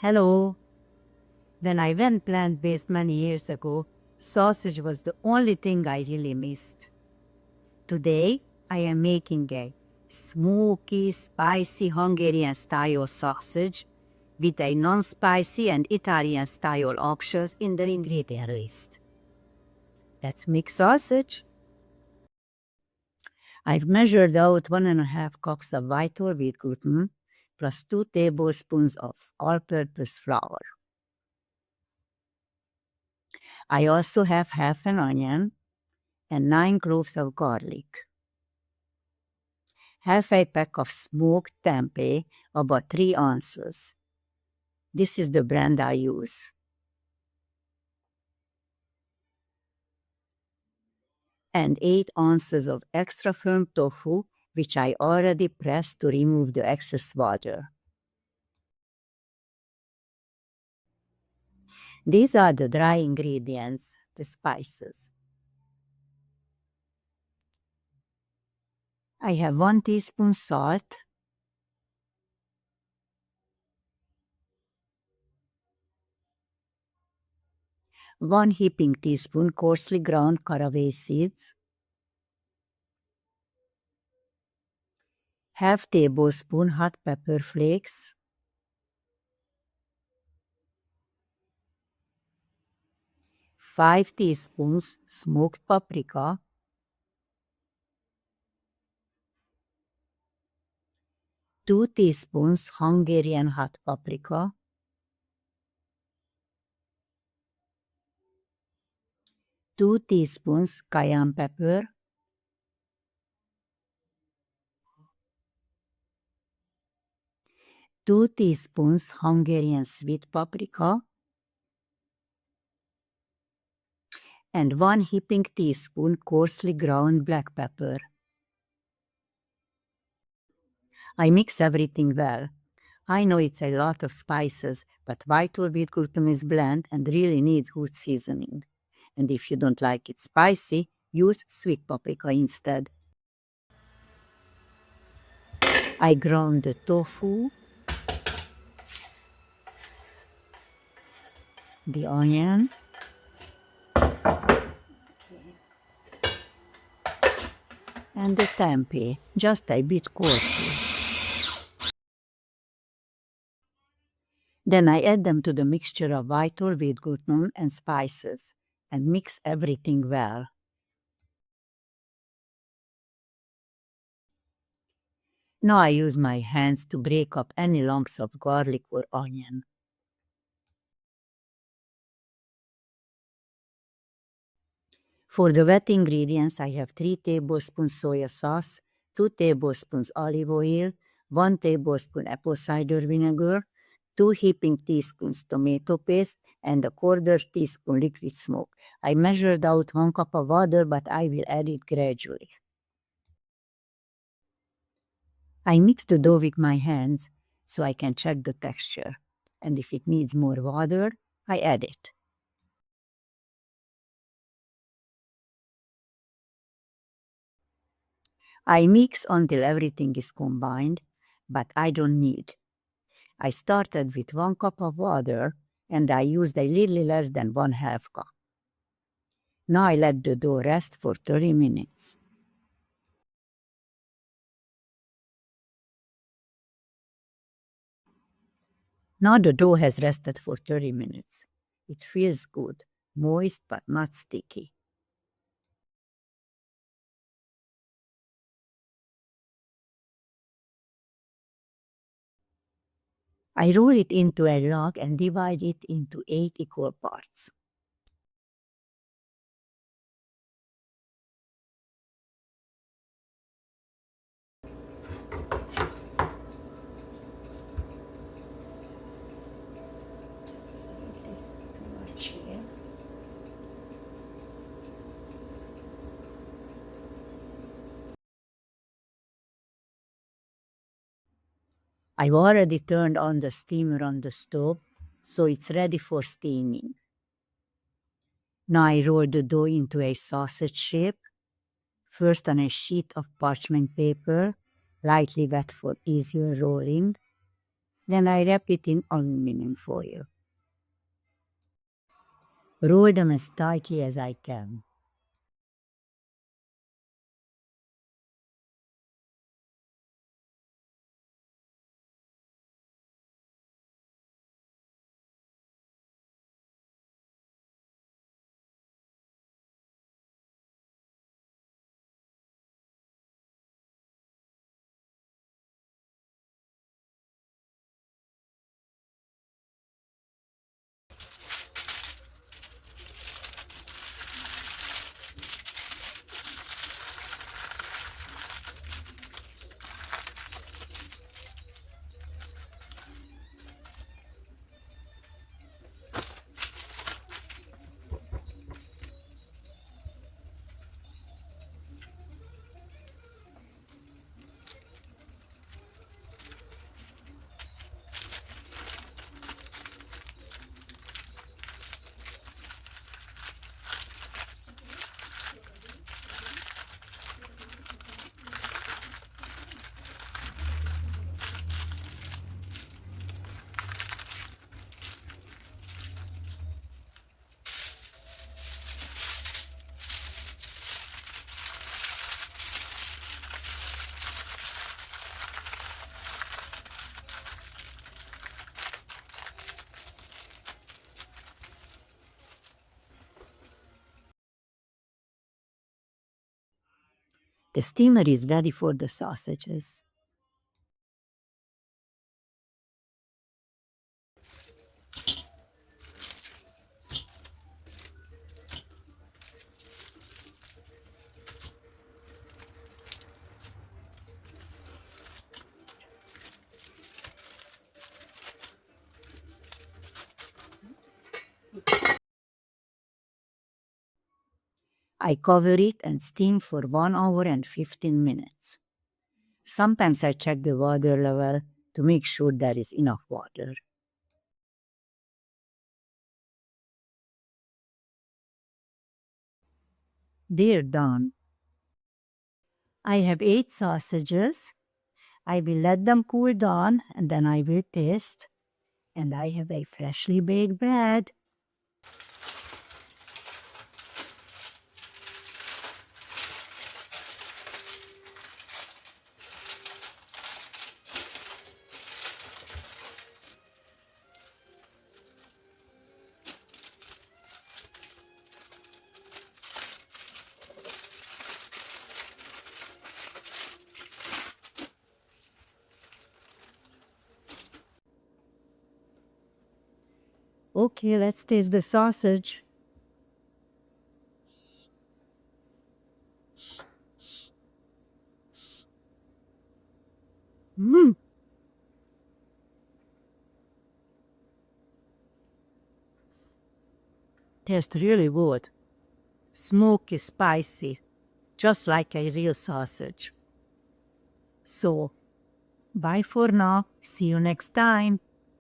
Hello. When I went plant-based many years ago, sausage was the only thing I really missed. Today, I am making a smoky, spicy Hungarian-style sausage with a non-spicy and Italian-style options in the ingredient list. Let's make sausage. I've measured out 1.5 cups of white or wheat gluten plus 2 tablespoons of all-purpose flour. I also have half an onion and 9 cloves of garlic. Half a pack of smoked tempeh, about 3 ounces. This is the brand I use. And 8 ounces of extra firm tofu, which I already pressed to remove the excess water. These are the dry ingredients, the spices. I have 1 teaspoon salt, 1 heaping teaspoon coarsely ground caraway seeds, half tablespoon hot pepper flakes, 5 teaspoons smoked paprika, 2 teaspoons Hungarian hot paprika, 2 teaspoons cayenne pepper, 2 teaspoons Hungarian sweet paprika, and 1 heaping teaspoon coarsely ground black pepper. I mix everything well. I know it's a lot of spices, but white or wheat gluten is bland and really needs good seasoning. And if you don't like it spicy, use sweet paprika instead. I ground the tofu, the onion, and the tempeh, just a bit coarsely. Then I add them to the mixture of white or wheat gluten and spices and mix everything well. Now I use my hands to break up any lumps of garlic or onion. For the wet ingredients, I have 3 tablespoons soya sauce, 2 tablespoons olive oil, 1 tablespoon apple cider vinegar, 2 heaping teaspoons tomato paste, and a 1/4 teaspoon liquid smoke. I measured out 1 cup of water, but I will add it gradually. I mix the dough with my hands so I can check the texture, and if it needs more water, I add it. I mix until everything is combined, but I don't need. I started with 1 cup of water and I used a little less than 1/2 cup. Now I let the dough rest for 30 minutes. Now the dough has rested for 30 minutes. It feels good, moist but not sticky. I roll it into a log and divide it into 8 equal parts. I've already turned on the steamer on the stove, so it's ready for steaming. Now I roll the dough into a sausage shape, first on a sheet of parchment paper, lightly wet for easier rolling, Then I wrap it in aluminum foil. Roll them as tightly as I can. The steamer is ready for the sausages. I cover it and steam for 1 hour and 15 minutes. Sometimes I check the water level to make sure there is enough water. They're done. I have 8 sausages. I will let them cool down and then I will taste. And I have a freshly baked bread. Okay, let's taste the sausage. Mmm. Tastes really good. Smoky, spicy, just like a real sausage. So, bye for now. See you next time.